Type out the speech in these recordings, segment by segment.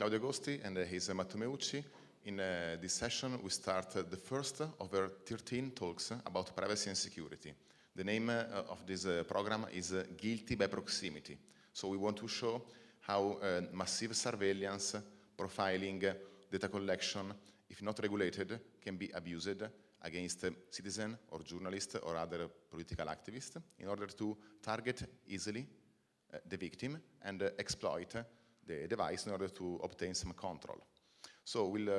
Claudio Agosti, and he's Matteo Meucci. In this session, we start the first of our 13 talks about privacy and security. The name of this program is Guilty by Proximity. So we want to show how massive surveillance, profiling, data collection, if not regulated, can be abused against citizens or journalists or other political activists in order to target easily the victim and exploit the device in order to obtain some control. So we'll,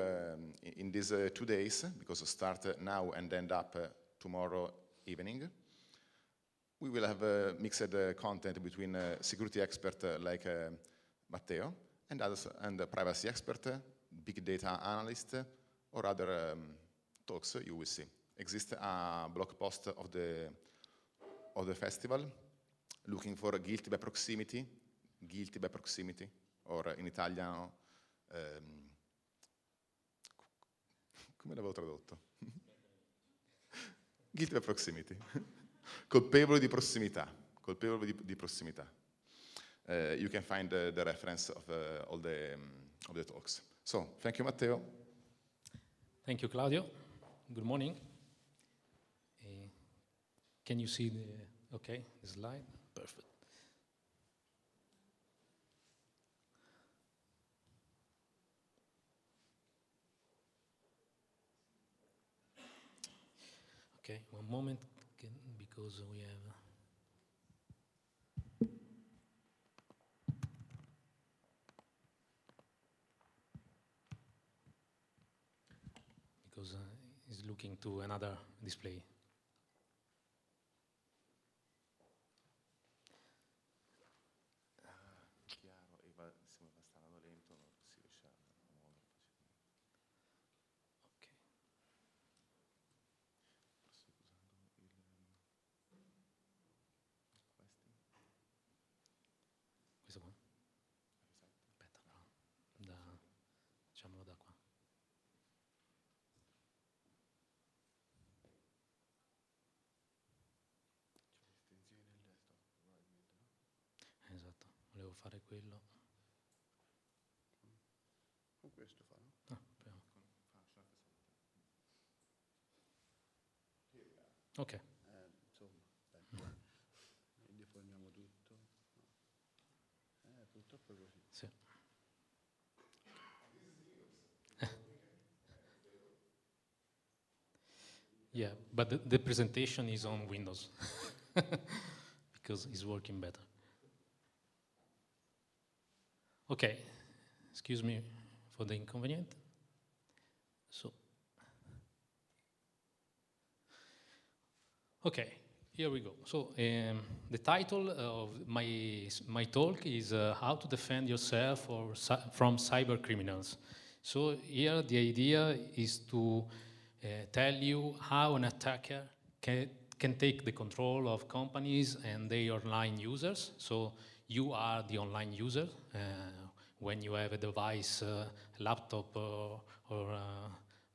in these 2 days, because start now and end up tomorrow evening, we will have mixed content between security expert like Matteo and others, and privacy expert, big data analyst, or other talks you will see. Exists a blog post of the festival looking for guilty by proximity, or in italiano, come l'avevo tradotto? Guilty by proximity. Colpevoli di prossimità. You can find the reference of all the talks. So, thank you, Matteo. Thank you, Claudio. Good morning. Can you see the slide? Perfect. Okay, one moment, because we have... Because it's looking to another display. Facciamolo da qua. Esatto, volevo fare quello. Con questo fa, no? Ah, ok. Insomma, aspetta. Quindi forniamo tutto. Purtroppo è così. Sì. Yeah, but the presentation is on Windows because it's working better. Okay, excuse me for the inconvenience. So, okay, here we go. So, the title of my talk is How to Defend Yourself from Cyber Criminals. So here the idea is to tell you how an attacker can take the control of companies and their online users. So you are the online user when you have a device, laptop or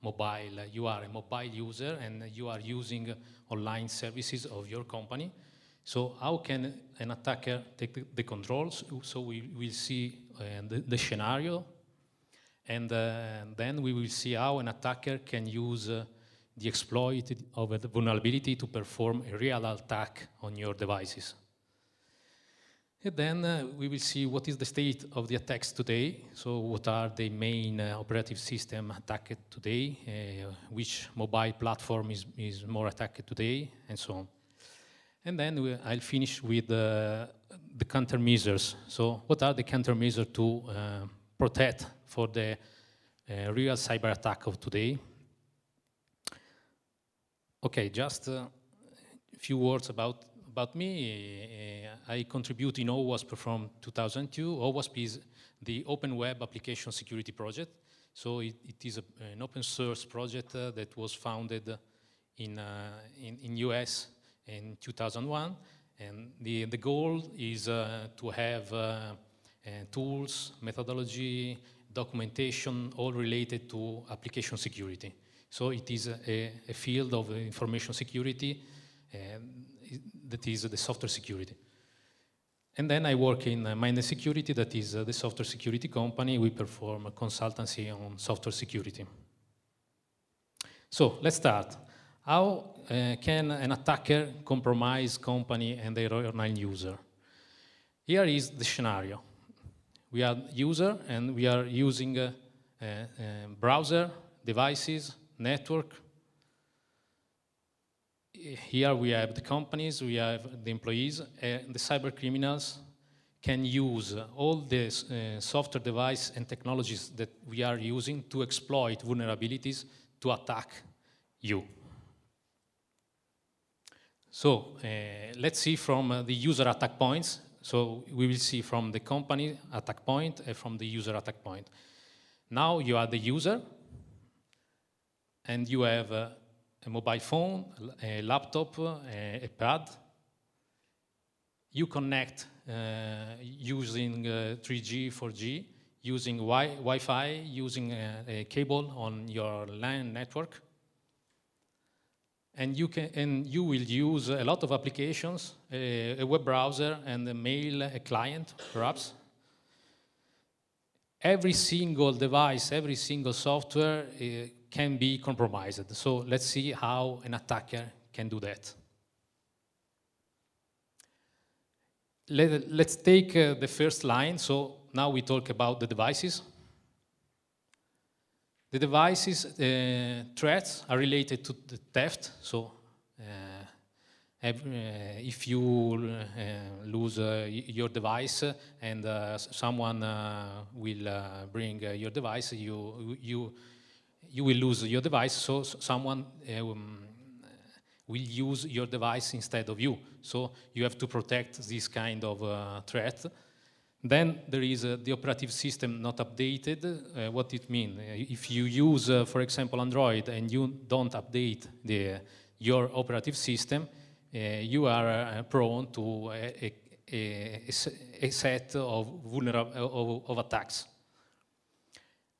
mobile. You are a mobile user and you are using online services of your company. So how can an attacker take the controls? So we will see the scenario. And then we will see how an attacker can use the exploit of a vulnerability to perform a real attack on your devices. And then we will see what is the state of the attacks today. So what are the main operative system attacked today, which mobile platform is more attacked today, and so on. And then I'll finish with the countermeasures. So what are the countermeasures to protect for the real cyber attack of today? Okay, just a few words about me. I contribute in OWASP from 2002. OWASP is the Open Web Application Security Project. So it is an open source project that was founded in US in 2001. And the goal is to have tools, methodology, documentation, all related to application security. So it is a field of information security that is the software security. And then I work in Minded Security, that is the software security company. We perform consultancy on software security. So let's start. How can an attacker compromise company and their online user? Here is the scenario. We are user and we are using browser, devices, network. Here we have the companies, we have the employees. The cyber criminals can use all the software device and technologies that we are using to exploit vulnerabilities to attack you. So let's see from the user attack points. So we will see from the company attack point and from the user attack point. Now you are the user, and you have a mobile phone, a laptop, a pad. You connect using 3G, 4G, using Wi-Fi, using a cable on your LAN network. And you will use a lot of applications, a web browser and a mail, a client, perhaps. Every single device, every single software can be compromised. So let's see how an attacker can do that. Let's take the first line. So now we talk about the devices. The devices threats are related to the theft. So if you lose your device and someone will bring your device, you will lose your device. So someone will use your device instead of you. So you have to protect this kind of threat. Then there is the operative system not updated. What it means? If you use, for example, Android and you don't update your operative system, you are prone to a set of attacks.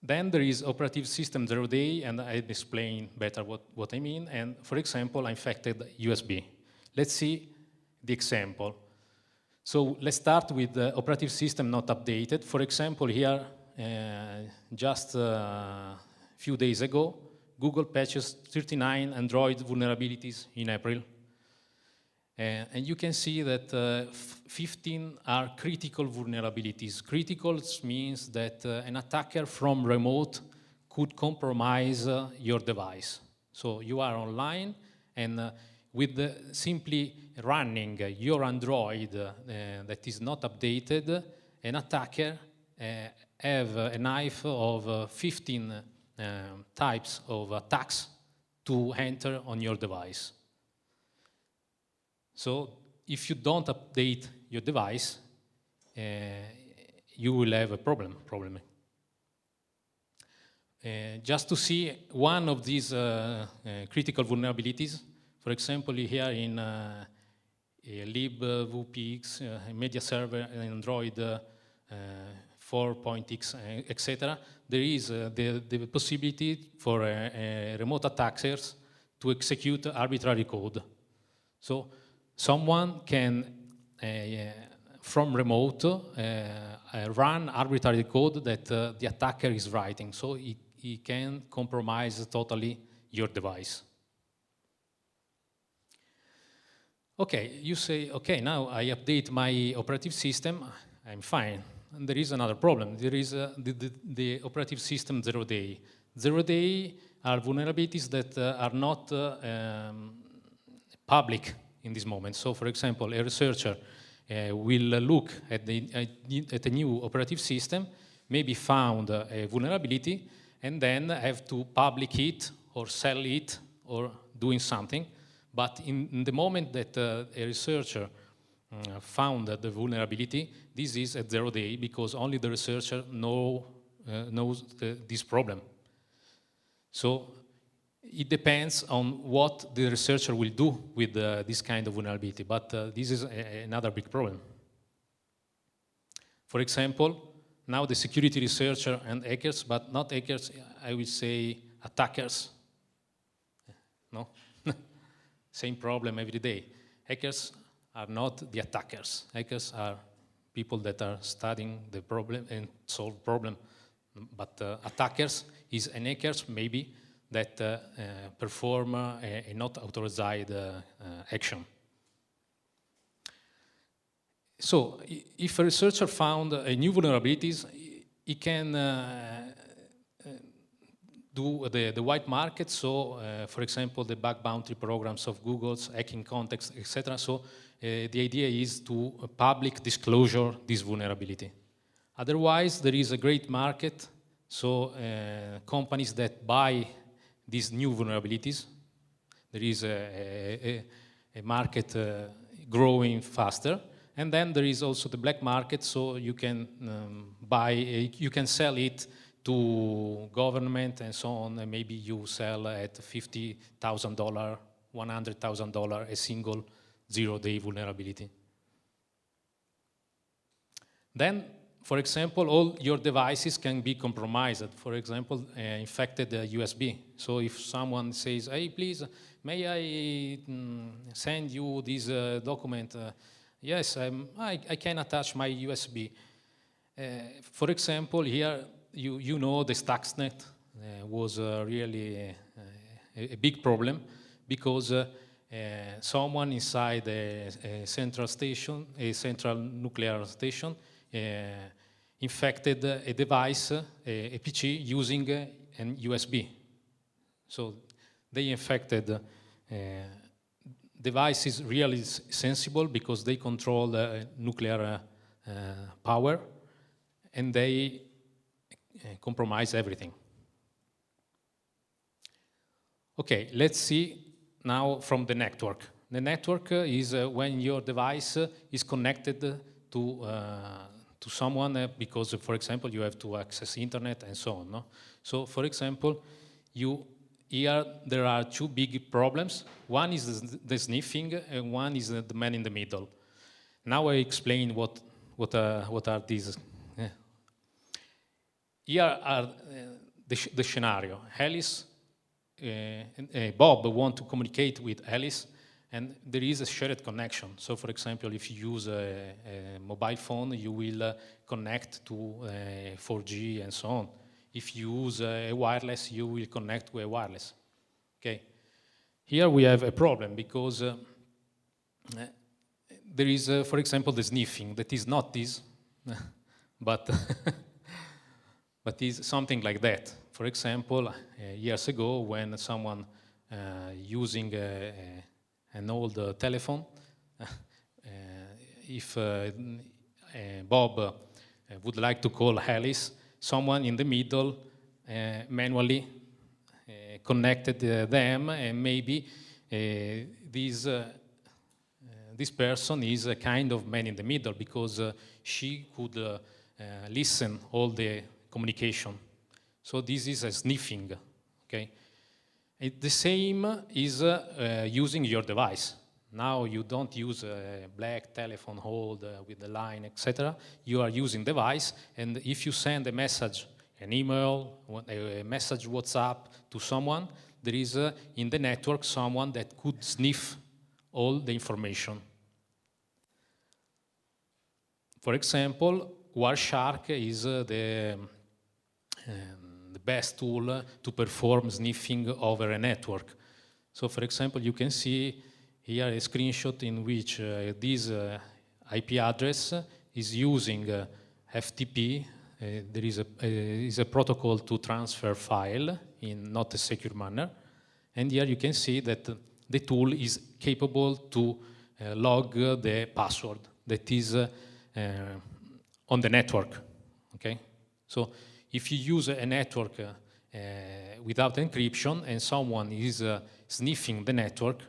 Then there is operative system 0-day, and I'll explain better what I mean. And for example, infected USB. Let's see the example. So let's start with the operative system not updated. For example, here, just a few days ago, Google patches 39 Android vulnerabilities in April. And you can see that 15 are critical vulnerabilities. Critical means that an attacker from remote could compromise your device. So you are online, and with simply running your Android that is not updated, an attacker have a knife of 15 types of attacks to enter on your device. So if you don't update your device, you will have a problem. Just to see one of these critical vulnerabilities, for example, here in libvpx, media server, Android 4.x, etc., there is the possibility for remote attackers to execute arbitrary code. So someone can, from remote, run arbitrary code that the attacker is writing. So he can compromise totally your device. Okay, you say, okay, now I update my operative system, I'm fine. And there is another problem. There is the operative system 0-day. 0-day are vulnerabilities that are not public in this moment. So, for example, a researcher will look at a new operative system, maybe found a vulnerability, and then have to public it or sell it or doing something. But in the moment that a researcher found the vulnerability, this is at 0-day because only the researcher knows this problem. So it depends on what the researcher will do with this kind of vulnerability, but this is another big problem. For example, now the security researcher and hackers, but not hackers, I will say attackers. No? Same problem every day. Hackers are not the attackers. Hackers are people that are studying the problem and solve problem. But attackers is an hackers maybe that perform a not authorized action. So if a researcher found a new vulnerabilities, he can do the white market. So, for example, the bug bounty programs of Google's hacking context, etc. So the idea is to public disclosure this vulnerability. Otherwise, there is a great market. So companies that buy these new vulnerabilities, there is a market growing faster. And then there is also the black market, so you can you can sell it to government and so on, and maybe you sell at $50,000, $100,000 a single zero-day vulnerability. Then, for example, all your devices can be compromised. For example, infected USB. So if someone says, hey, please, may I send you this document? Yes, I can attach my USB. For example, here, you know the Stuxnet was really a big problem because someone inside a central station, a central nuclear station, infected a device, a PC, using an USB. So they infected devices really sensible because they control nuclear power, and they compromise everything. Okay, let's see now from the network. The network is when your device is connected to someone because, for example, you have to access internet and so on. No? So, for example, here there are two big problems. One is the sniffing, and one is the man in the middle. Now I explain what are these. Here are the scenario. Alice, Bob want to communicate with Alice, and there is a shared connection. So, for example, if you use a mobile phone, you will connect to 4G and so on. If you use a wireless, you will connect to a wireless. Okay. Here we have a problem because there is, for example, the sniffing that is not this, but but is something like that. For example, years ago, when someone using an old telephone, if Bob would like to call Alice, someone in the middle manually connected them, and maybe this person is a kind of man in the middle because she could listen all the communication. So this is a sniffing, okay? The same is using your device. Now you don't use a black telephone hold with the line, etc. You are using device, and if you send a message, an email, a message WhatsApp to someone, there is in the network someone that could sniff all the information. For example, Wireshark is the best tool to perform sniffing over a network. So, for example, you can see here a screenshot in which this IP address is using FTP. There is a protocol to transfer file in not a secure manner. And here you can see that the tool is capable to log the password that is on the network. Okay? So if you use a network without encryption and someone is sniffing the network,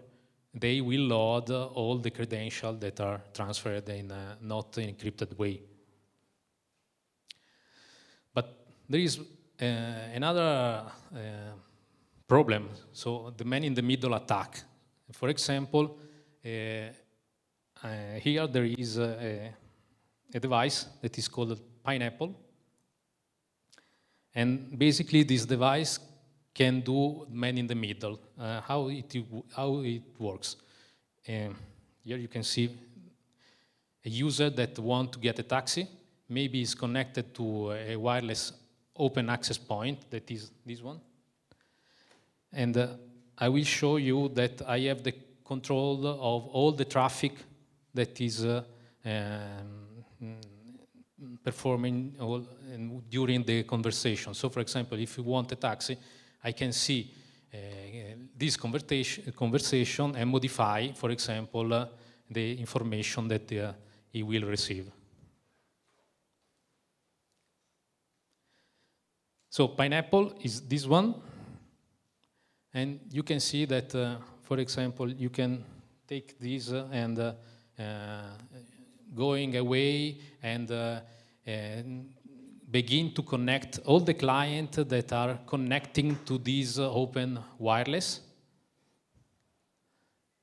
they will load all the credentials that are transferred in a not encrypted way. But there is another problem, so the man-in-the-middle attack. For example, here there is a device that is called Pineapple. And basically this device can do man-in-the-middle. How it works. Here you can see a user that wants to get a taxi, maybe is connected to a wireless open access point, that is this one. And I will show you that I have the control of all the traffic that is performing during the conversation. So for example, if you want a taxi, I can see this conversation and modify, for example, the information that he will receive. So Pineapple is this one. And you can see that, for example, you can take this and going away and begin to connect all the clients that are connecting to this open wireless.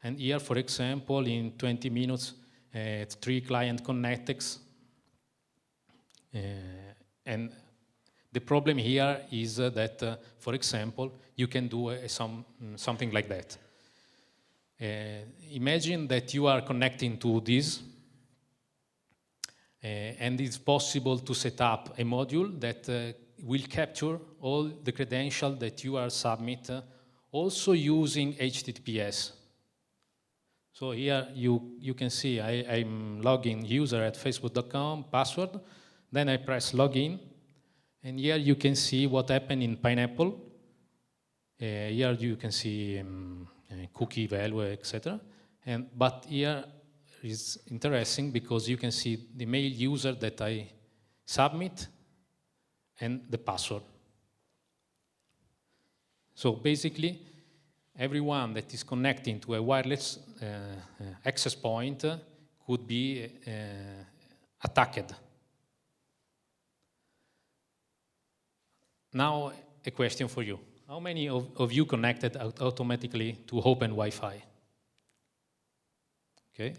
And here, for example, in 20 minutes, 3 clients connected. And the problem here is that, for example, you can do something like that. Imagine that you are connecting to this, and it's possible to set up a module that will capture all the credentials that you are submit, also using HTTPS. So here you can see I'm login user at facebook.com, password, then I press login, and here you can see what happened in Pineapple. Here you can see cookie value, etc. But here is interesting because you can see the mail user that I submit and the password. So basically, everyone that is connecting to a wireless access point could be attacked. Now, a question for you. How many of you connected automatically to open Wi-Fi? Okay.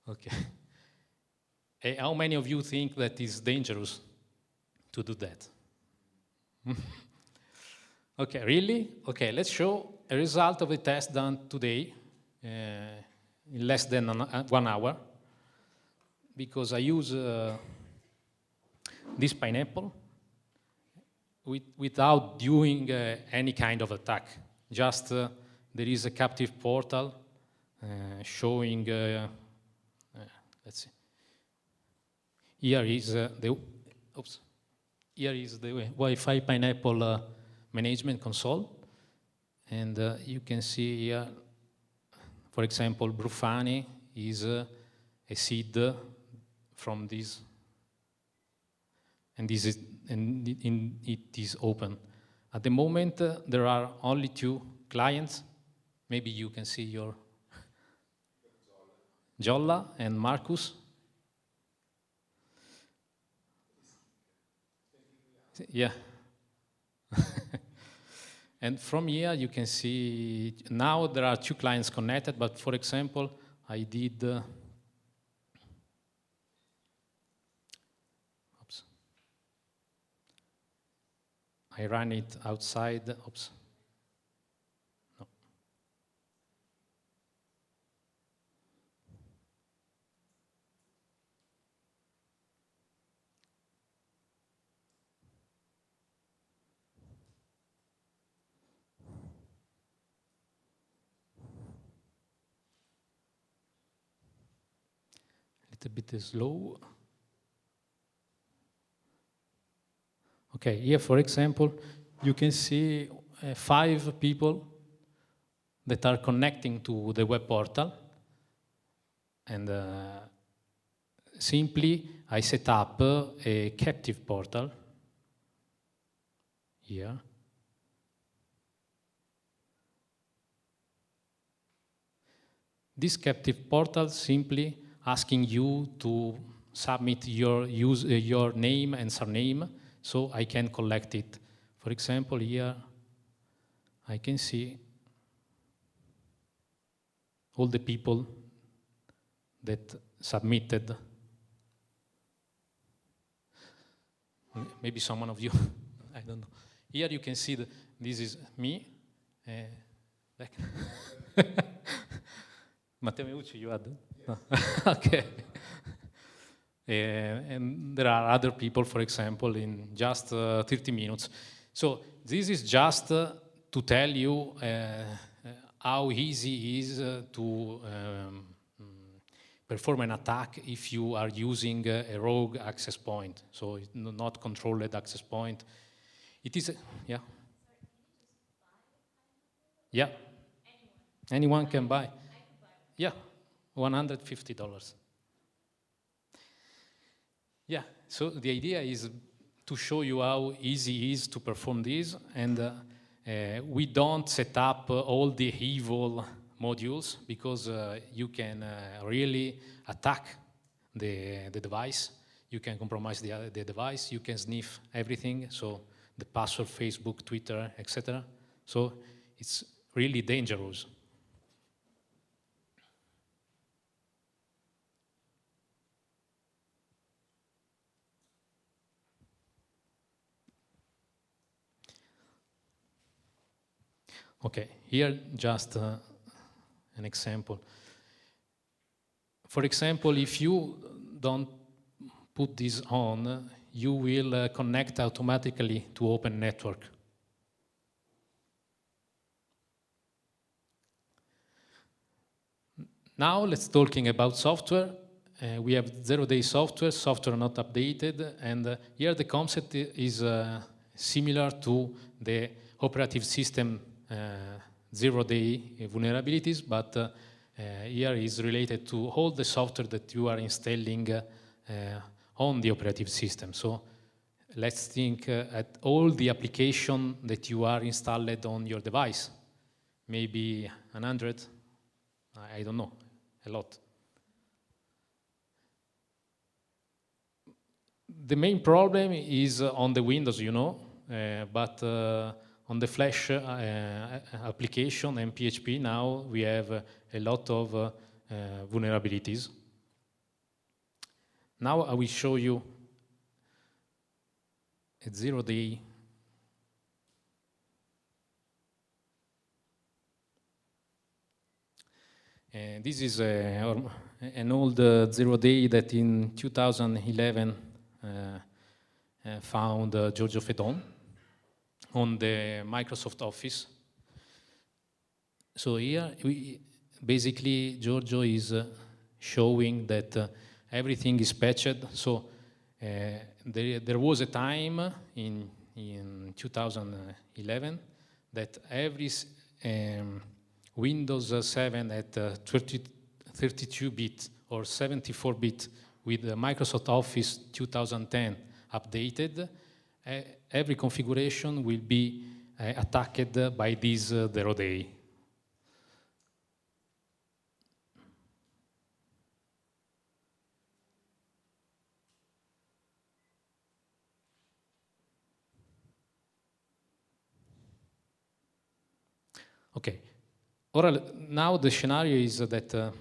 Okay. Hey, how many of you think that it's dangerous to do that? Okay, really? Okay, let's show a result of a test done today in less than 1 hour, because I use this Pineapple without doing any kind of attack. Just there is a captive portal showing, let's see. Here is the Wi-Fi Pineapple management console, and you can see here, for example, Brufani is a seed from this, and it is open. At the moment, there are only 2 clients. Maybe you can see your Jolla and Marcus. Yeah. And from here, you can see now there are 2 clients connected, but for example, I did I ran it outside. Oops. No. A little bit slow. Okay, here, for example, you can see 5 people that are connecting to the web portal. And simply, I set up a captive portal here. This captive portal simply asking you to submit your name and surname, so I can collect it. For example, here I can see all the people that submitted. Maybe someone of you, I don't know. Here you can see this is me. Matteo Meucci, you had? No. Okay. And there are other people, for example, in just 30 minutes. So this is just to tell you how easy it is to perform an attack if you are using a rogue access point, so it's not controlled access point. It is, yeah. Yeah. Anyone can buy. Yeah, $150. Yeah, so the idea is to show you how easy it is to perform this, and we don't set up all the evil modules because you can really attack the device. You can compromise the device. You can sniff everything, so the password, Facebook, Twitter, etc. So it's really dangerous. Okay, here just an example. For example, if you don't put this on, you will connect automatically to open network. Now let's talking about software. We have zero-day software not updated, and here the concept is similar to the operative system zero-day vulnerabilities, but here is related to all the software that you are installing on the operative system. So let's think at all the application that you are installed on your device. Maybe 100, I don't know, a lot. The main problem is on the Windows, you know, but on the Flash application and PHP now we have a lot of vulnerabilities. Now I will show you a zero-day and this is an old zero-day that in 2011 found Giorgio Fedon on the Microsoft Office. So here, basically, Giorgio is showing that everything is patched. So there was a time in 2011 that every Windows 7 at 32-bit or 74-bit with Microsoft Office 2010 updated, every configuration will be attacked by this zero-day. Okay, now the scenario is that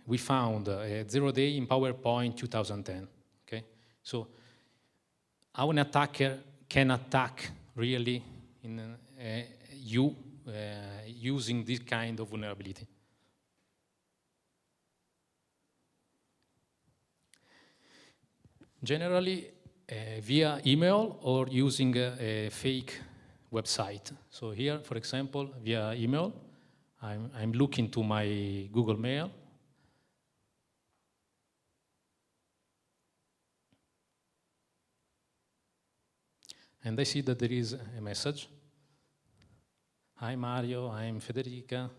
we found a zero-day in PowerPoint 2010. Okay, so how an attacker can attack really in you using this kind of vulnerability. Generally, via email or using a fake website. So here, for example, via email, I'm looking to my Google Mail. And I see that there is a message. Hi Mario, I'm Federica.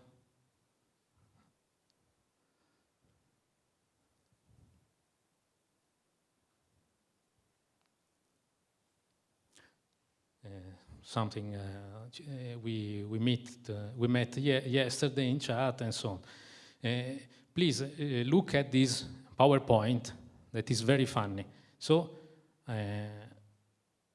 Something we met yesterday in chat and so on. Please look at this PowerPoint that is very funny. So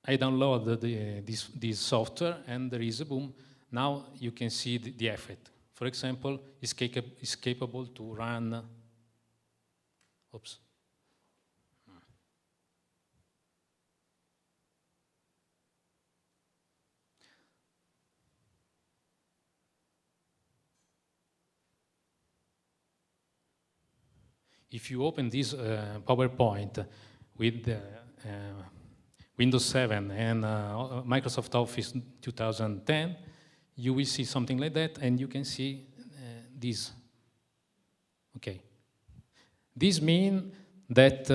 I downloaded this software and there is a boom. Now you can see the effect. For example, it's capable to run. Oops. if you open this PowerPoint with Windows 7 and Microsoft Office 2010, you will see something like that, and you can see this. Okay. This means that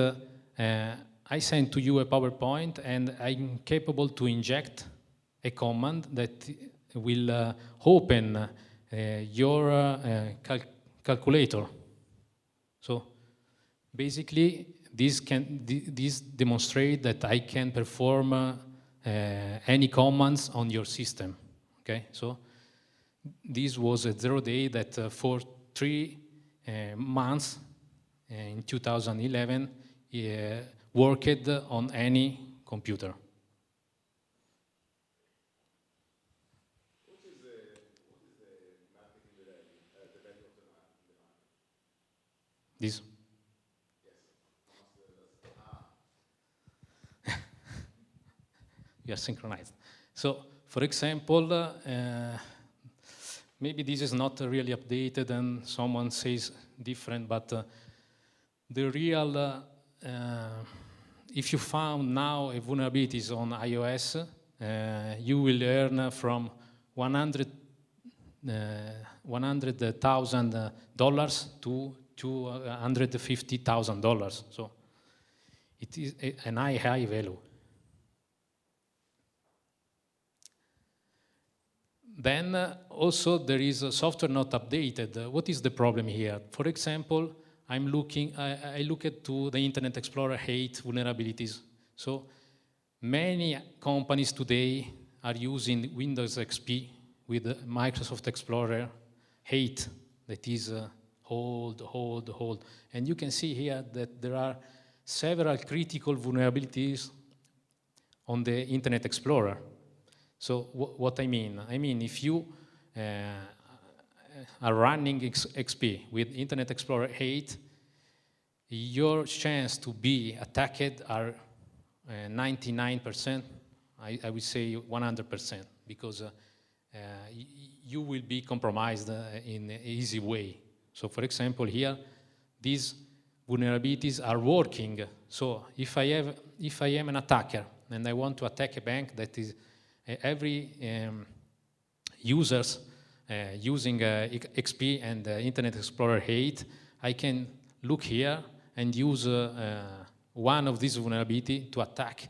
I send to you a PowerPoint, and I'm capable to inject a command that will open your calculator. So basically, this demonstrates that I can perform any commands on your system. Okay, so this was a 0-day that for 3 months in 2011 worked on any computer. What is the marketing value of the market? This. We are synchronized. So, for example, maybe this is not really updated and someone says different, but the real, if you found now a vulnerabilities on iOS, you will earn from $100,000 to $250,000. So it is an high value. Then also there is a software not updated. What is the problem here? For example, I look at to the Internet Explorer 8 vulnerabilities. So many companies today are using Windows XP with Microsoft Explorer 8 that is old. And you can see here that there are several critical vulnerabilities on the Internet Explorer. So what I mean? I mean, if you are running XP with Internet Explorer 8, your chance to be attacked are 99%, I would say 100%, because you will be compromised in an easy way. So for example, here, these vulnerabilities are working. So if I am an attacker and I want to attack a bank that is every users using XP and Internet Explorer 8, I can look here and use one of these vulnerabilities to attack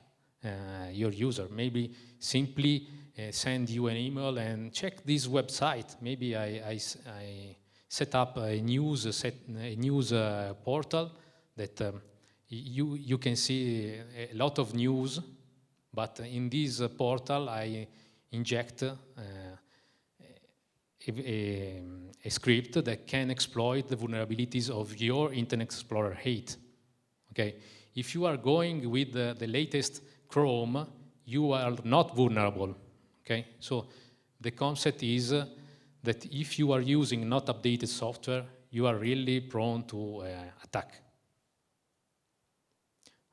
your user. Maybe simply send you an email and check this website. Maybe I set up a news portal that you can see a lot of news. But in this portal, I inject a script that can exploit the vulnerabilities of your Internet Explorer 8. Okay, if you are going with the latest Chrome, you are not vulnerable. Okay, so the concept is that if you are using not updated software, you are really prone to attack.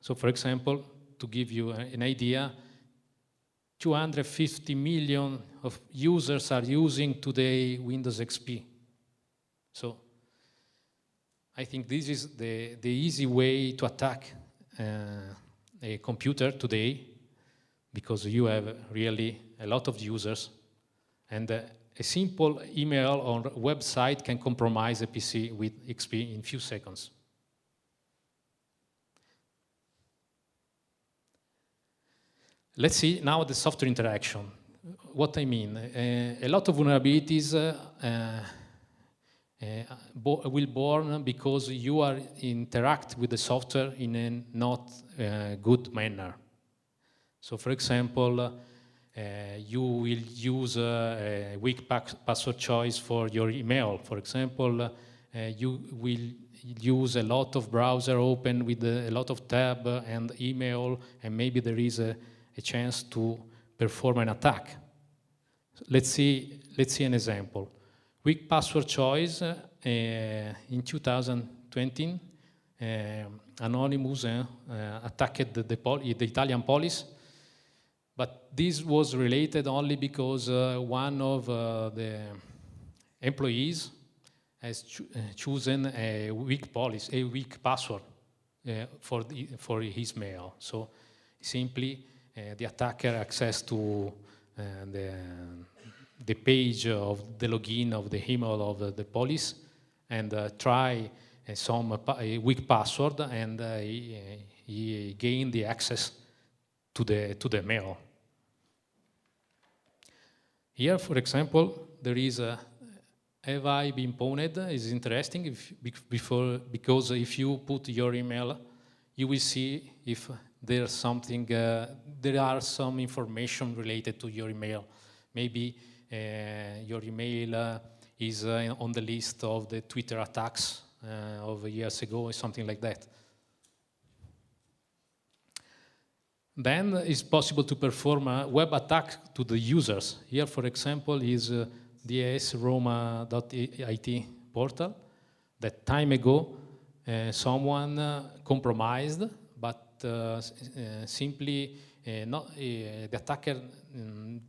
So, for example, to give you an idea, 250 million of users are using today Windows XP. So I think this is the easy way to attack a computer today, because you have really a lot of users, and a simple email or website can compromise a PC with XP in few seconds. Let's see now the software interaction. What I mean, a lot of vulnerabilities will born because you are interact with the software in a not good manner. So, for example, you will use a weak password choice for your email. For example, you will use a lot of browser open with a lot of tab and email, and maybe there is a chance to perform an attack. Let's see an example. Weak password choice in 2020, Anonymous attacked the Italian police, but this was related only because one of the employees has chosen a weak policy, a weak password for his mail. So simply the attacker access to the page of the login of the email of the police and try a weak password, and he gained the access to the mail. Here, for example, there is a have I been pwned is interesting because if you put your email, you will see if there's something, there are some information related to your email. Maybe your email is on the list of the Twitter attacks of years ago or something like that. Then it's possible to perform a web attack to the users. Here, for example, is dasroma.it portal that time ago someone compromised, but simply the attacker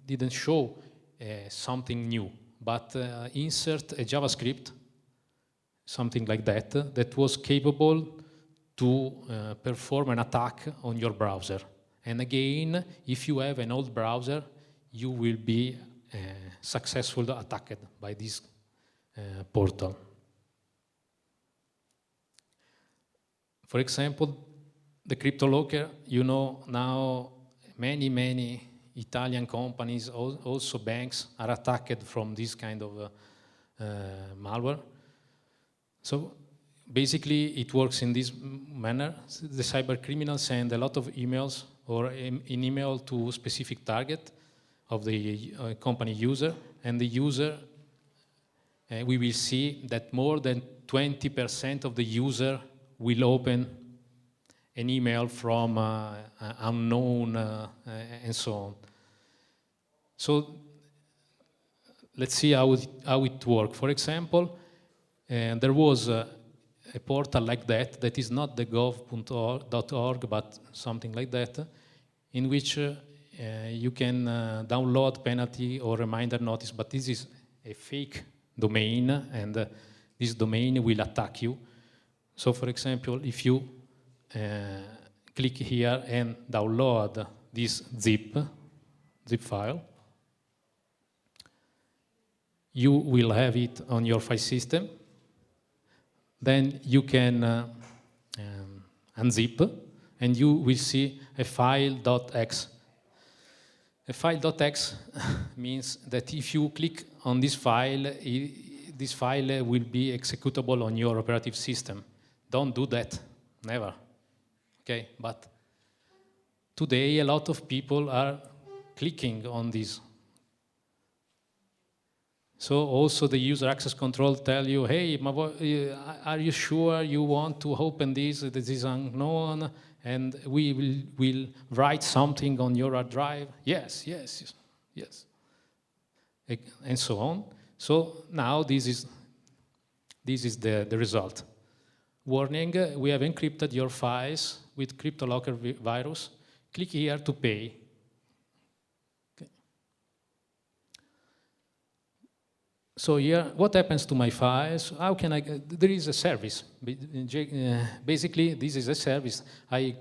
didn't show something new, but insert a JavaScript, something like that, that was capable to perform an attack on your browser. And again, if you have an old browser, you will be successfully attacked by this portal. For example, the CryptoLocker, you know, now many Italian companies, also banks, are attacked from this kind of malware. So basically, it works in this manner. The cyber criminals send a lot of emails or an email to a specific target of the company user, and the user, we will see that more than 20% of the user will open an email from unknown and so on. So let's see how it works. For example, there was a portal like that is not the gov.org, but something like that, in which you can download penalty or reminder notice, but this is a fake domain, and this domain will attack you. So, for example, if you click here and download this zip file, you will have it on your file system. Then you can unzip, and you will see a file.x. A file.x means that if you click on this file will be executable on your operative system. Don't do that, never. Okay, but today a lot of people are clicking on this. So also the user access control tell you, hey, are you sure you want to open this? This is unknown, and we will write something on your hard drive. Yes, and so on. So now this is the result. Warning: we have encrypted your files with CryptoLocker virus. Click here to pay. So here, what happens to my files? How can I? There is a service. Basically, this is a service. I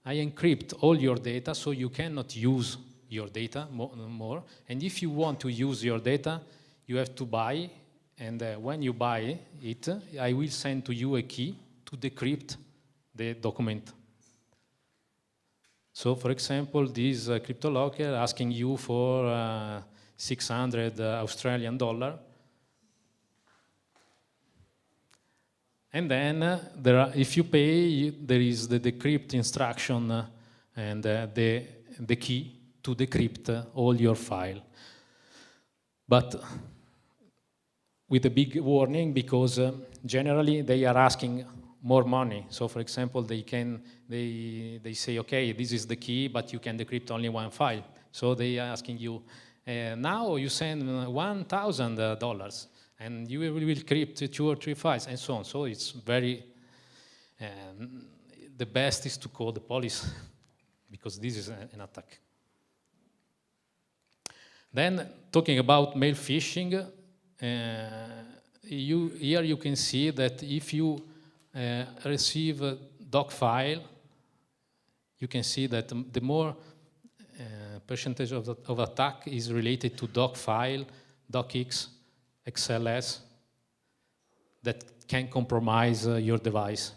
encrypt all your data, so you cannot use your data more. And if you want to use your data, you have to buy. And when you buy it, I will send to you a key to decrypt the document. So, for example, this CryptoLocker asking you for 600 Australian dollar. And then, if you pay, there is the decrypt instruction and the key to decrypt all your file. But with a big warning, because generally they are asking more money. So, for example, they say, okay, this is the key, but you can decrypt only one file. So they are asking you, now you send $1,000, and you will decrypt 2 or 3 files, and so on. So it's very, the best is to call the police, because this is an attack. Then, talking about mail phishing, here you can see that if you receive a doc file, you can see that the more percentage of attack is related to doc file, docx, XLS, that can compromise your device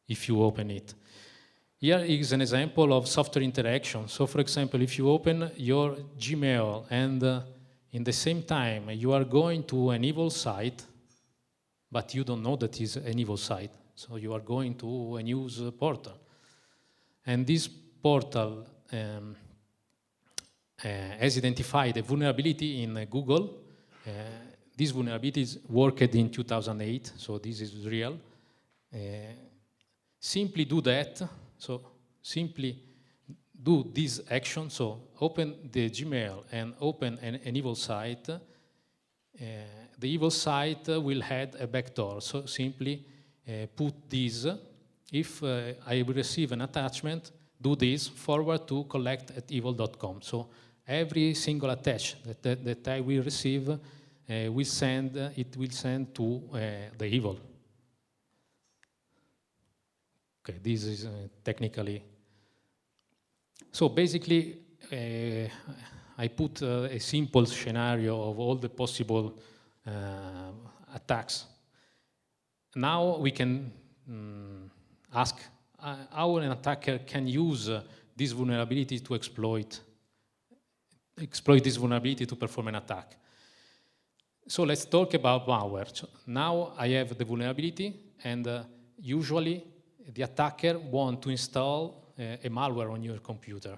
if you open it. Here is an example of software interaction. So for example, if you open your Gmail and in the same time you are going to an evil site, but you don't know that is an evil site. So you are going to a news portal. And this portal has identified a vulnerability in Google. These vulnerabilities worked in 2008, so this is real. Simply do that. So simply do this action. So open the Gmail and open an evil site. The evil site will have a backdoor. So simply put this. If I will receive an attachment, do this, forward to collect@evil.com. So every single attach that I will receive, it will send to the evil. Okay, this is technically. So basically, I put a simple scenario of all the possible attacks. Now we can ask how an attacker can use this vulnerability to exploit this vulnerability to perform an attack. So let's talk about malware. So now I have the vulnerability, and usually the attacker wants to install a malware on your computer.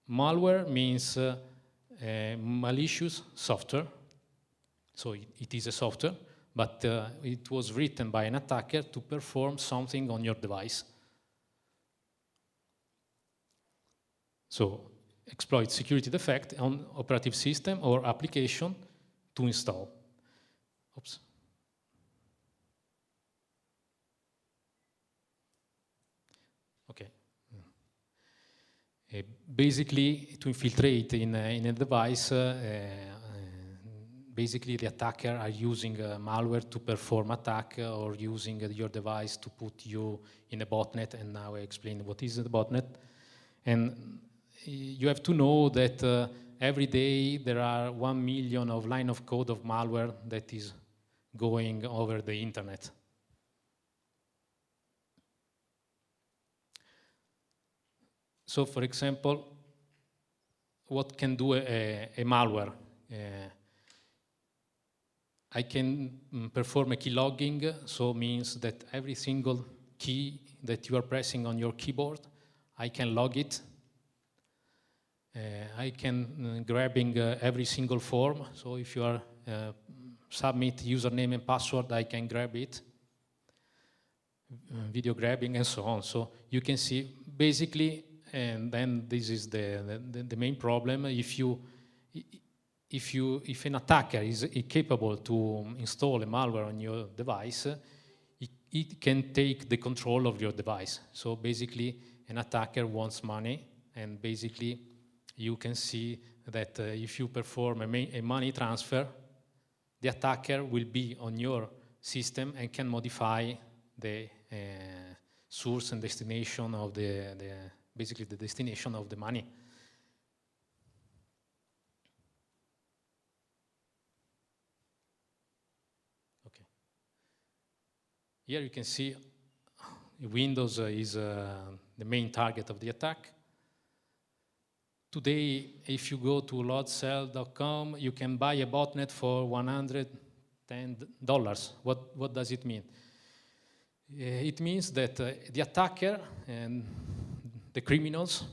Malware means malicious software. So it is a software, but it was written by an attacker to perform something on your device. So exploit security defect on operative system or application to install. Oops. Okay. Basically, to infiltrate in a device, basically the attacker are using malware to perform attack or using your device to put you in a botnet, and now I explain what is the botnet. And you have to know that every day there are 1 million of line of code of malware that is going over the internet. So for example, what can do a malware? I can perform a key logging, so means that every single key that you are pressing on your keyboard, I can log it. I can grabbing every single form, so if you are submit username and password, I can grab it. Video grabbing and so on. So you can see basically, and then this is the main problem. If an attacker is capable to install a malware on your device, it can take the control of your device. So basically, an attacker wants money, and basically, you can see that if you perform a money transfer, the attacker will be on your system and can modify the source and destination of basically the destination of the money. Okay. Here you can see Windows is the main target of the attack. Today, if you go to loadsell.com, you can buy a botnet for $110. What does it mean? It means that the attacker and the criminals,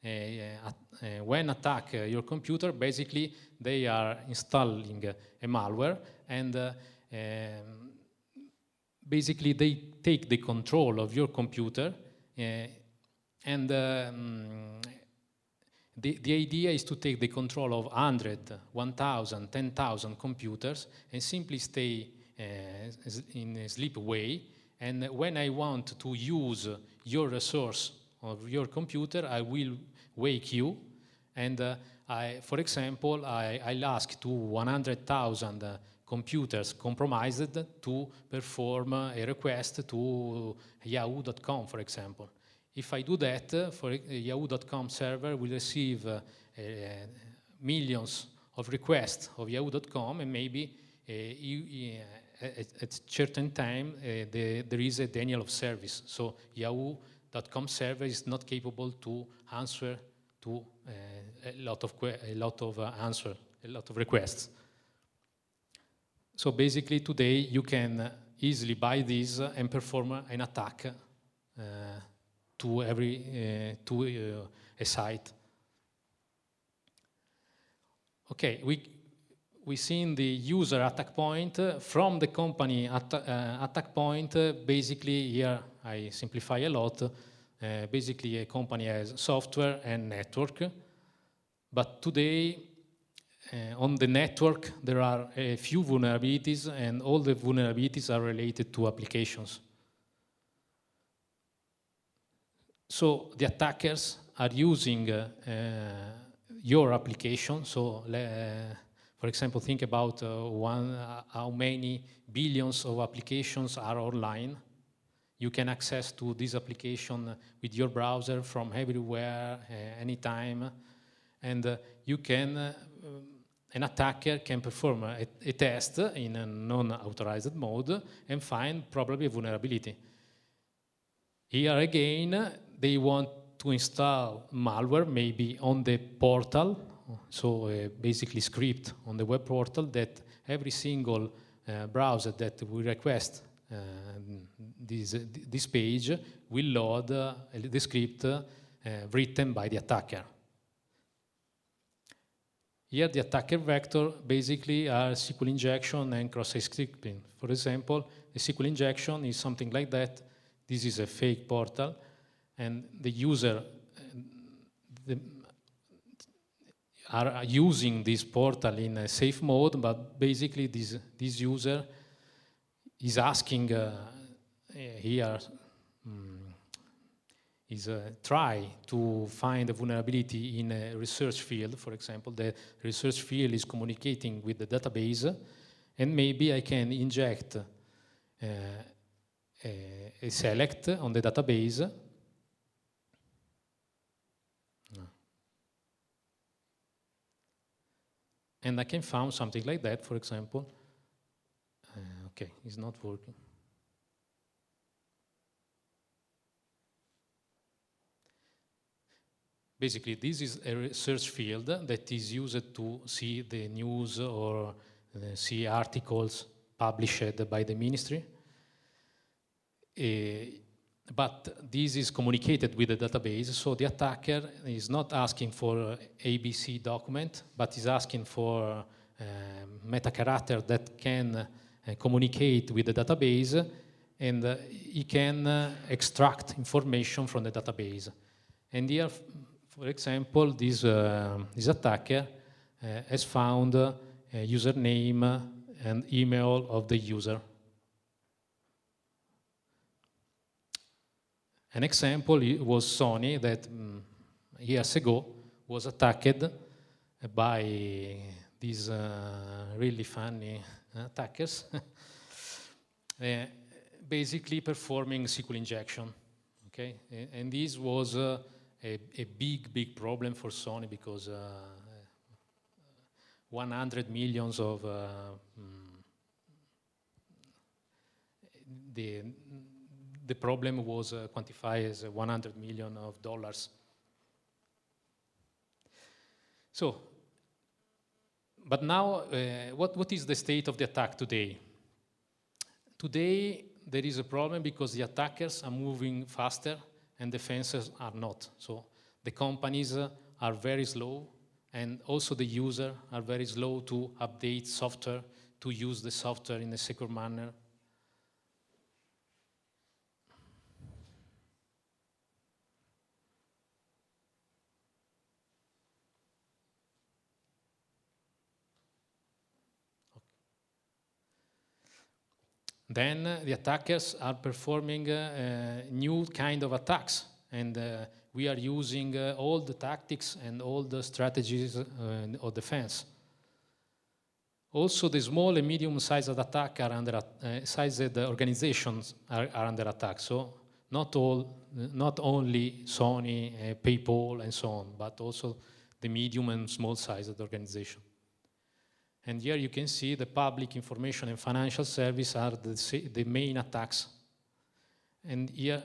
when attack your computer, basically they are installing a malware, and basically they take the control of your computer, and the idea is to take the control of 100, 1,000, 10,000 computers and simply stay in a sleep way. And when I want to use your resource of your computer, I will wake you And for example, I'll ask to 100,000 computers compromised to perform a request to yahoo.com, for example. If I do that, for yahoo.com server will receive millions of requests of yahoo.com, and maybe at a certain time there is a denial of service. So yahoo.com server is not capable to answer to a lot of requests. So basically today you can easily buy this and perform an attack to a site. Okay, we seen the user attack point from the company attack point. Basically here I simplify a lot. Basically a company has software and network, but today on the network there are a few vulnerabilities, and all the vulnerabilities are related to applications. So the attackers are using your application. So for example, think about how many billions of applications are online. You can access to this application with your browser from everywhere, anytime, and you can. An attacker can perform a test in a non-authorized mode and find probably a vulnerability. Here again, they want to install malware, maybe on the portal, so basically script on the web portal that every single browser that will request this page will load the script written by the attacker. Here the attacker vector basically are SQL injection and cross-site scripting. For example, a SQL injection is something like that. This is a fake portal, and the user are using this portal in a safe mode, but basically this user is asking try to find a vulnerability in a research field. For example, the research field is communicating with the database, and maybe I can inject a select on the database. And I can find something like that, for example. Okay, it's not working. Basically, this is a research field that is used to see the news or see articles published by the ministry. But this is communicated with the database, so the attacker is not asking for ABC document, but is asking for meta character that can communicate with the database, and he can extract information from the database. And here, for example, this attacker has found a username and email of the user. An example was Sony that years ago was attacked by these really funny attackers, basically performing SQL injection. Okay, and this was a big problem for Sony because 100 millions of the problem was quantified as $100 million. So, but now, what is the state of the attack today? Today, there is a problem because the attackers are moving faster and defenses are not. So the companies are very slow, and also the users are very slow to update software, to use the software in a secure manner. Then the attackers are performing new kind of attacks, and we are using all the tactics and all the strategies of defense. Also, the small and medium-sized attack are under sized organizations are under attack. So not only Sony, PayPal, and so on, but also the medium and small-sized organization. And here you can see the public information and financial service are the main attacks. And here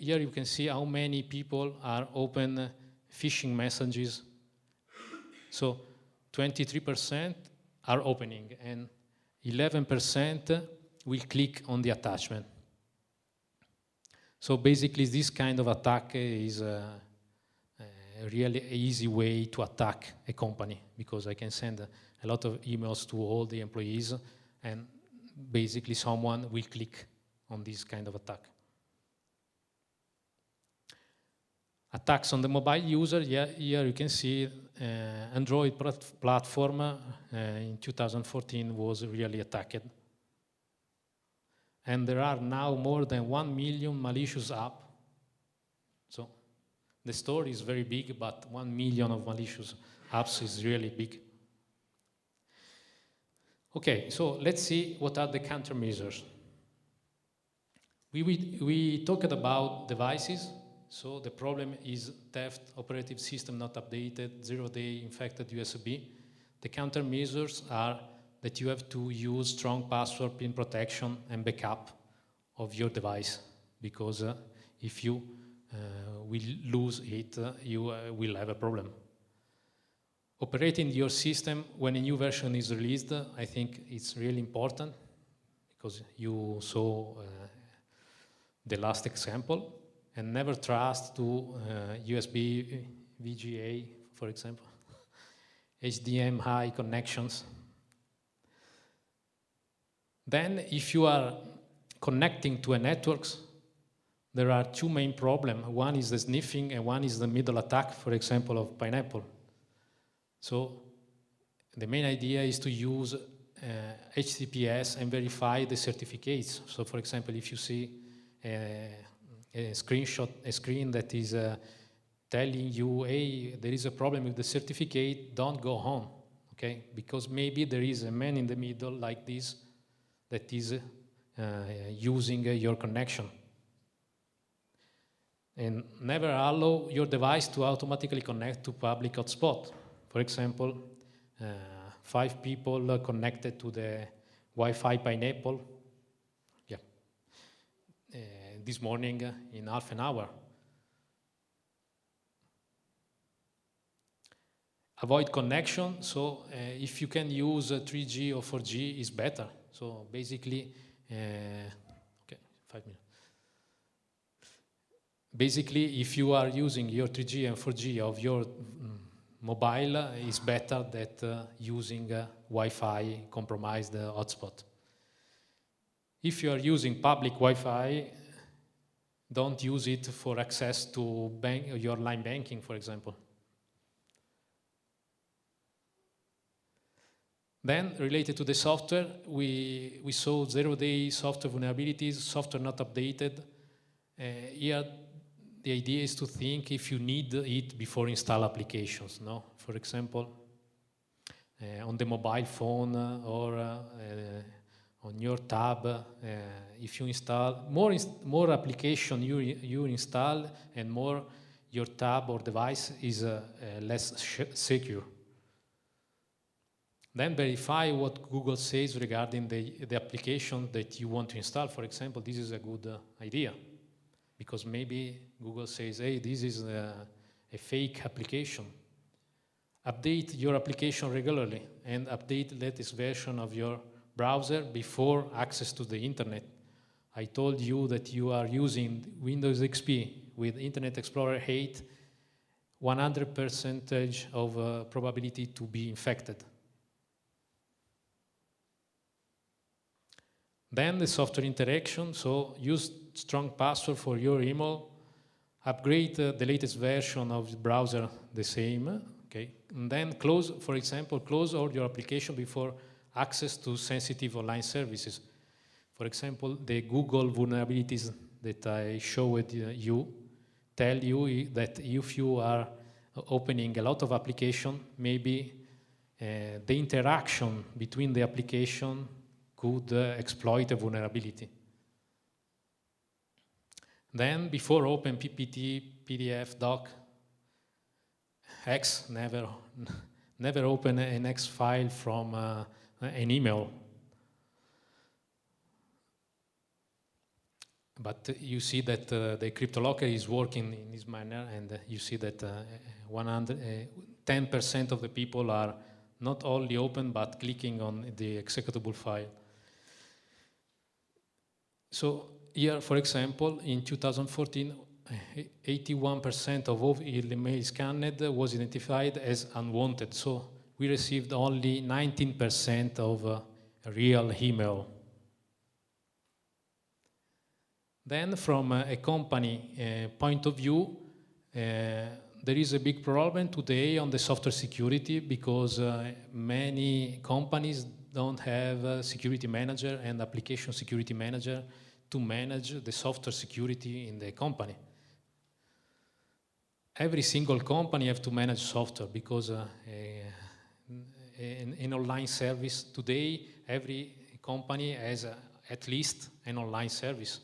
here you can see how many people are open phishing messages. So 23% are opening, and 11% will click on the attachment. So basically, this kind of attack is a really easy way to attack a company, because I can send a lot of emails to all the employees, and basically someone will click on this kind of attack. Attacks on the mobile user, here you can see Android platform in 2014 was really attacked. And there are now more than 1 million malicious apps. So the store is very big, but 1 million of malicious apps is really big. Okay, so let's see what are the countermeasures. We talked about devices. So the problem is theft, operating system not updated, 0-day infected USB. The countermeasures are that you have to use strong password, PIN protection, and backup of your device, because if you will lose it, you will have a problem. Operating your system when a new version is released, I think it's really important, because you saw the last example. And never trust to USB VGA, for example, HDMI connections. Then, if you are connecting to a network, there are two main problems. One is the sniffing, and one is the middle attack, for example, of Pineapple. So the main idea is to use HTTPS and verify the certificates. So, for example, if you see a screen that is telling you, hey, there is a problem with the certificate, don't go home, okay? Because maybe there is a man in the middle like this that is using your connection. And never allow your device to automatically connect to public hotspot. For example, 5 people connected to the Wi-Fi Pineapple. Yeah. This morning in half an hour. Avoid connection, so if you can use 3G or 4G is better. So basically, okay, 5 minutes. Basically, if you are using your 3G and 4G of your mobile, it's better than using Wi-Fi compromised hotspot. If you are using public Wi-Fi, don't use it for access to your online banking, for example. Then, related to the software, we saw 0-day software vulnerabilities, software not updated. Here, the idea is to think if you need it before install applications. No? For example, on the mobile phone or on your tab, if you install more application you install, and more your tab or device is less secure. Then verify what Google says regarding the application that you want to install. For example, this is a good idea, because maybe Google says, hey, this is a fake application. Update your application regularly and update the latest version of your browser before access to the internet. I told you that you are using Windows XP with Internet Explorer 8, 100% of probability to be infected. Then the software interaction, so use strong password for your email, upgrade the latest version of the browser the same, okay? And then close, for example, close all your application before access to sensitive online services. For example, the Google vulnerabilities that I showed you, tell you that if you are opening a lot of application, maybe the interaction between the application could exploit a vulnerability. Then, before open PPT, PDF, doc, X, never open an X file from an email. But you see that the CryptoLocker is working in this manner, and you see that 10% of the people are not only open, but clicking on the executable file. So here, for example, in 2014, 81% of all email scanned was identified as unwanted. So we received only 19% of real email. Then from a company point of view, there is a big problem today on the software security because many companies don't have a security manager and application security manager to manage the software security in the company. Every single company have to manage software because in online service today, every company has at least an online service.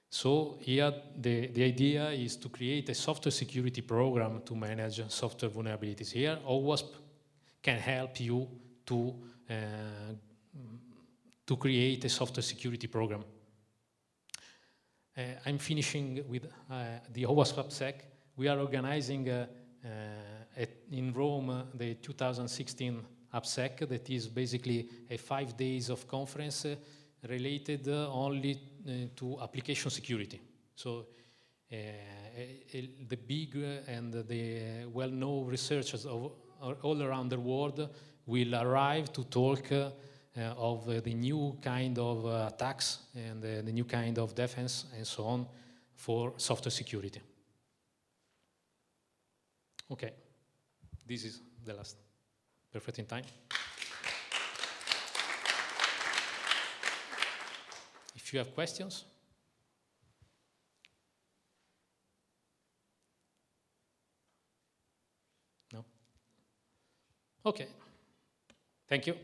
So here the idea is to create a software security program to manage software vulnerabilities. Here OWASP can help you to create a software security program. I'm finishing with the OWASP AppSec. We are organizing in Rome the 2016 AppSec, that is basically a 5 days of conference related only to application security. So the big and the well-known researchers all around the world will arrive to talk of the new kind of attacks and the new kind of defense and so on for software security. Okay, this is the last. Perfect in time. If you have questions. No? Okay. Thank you.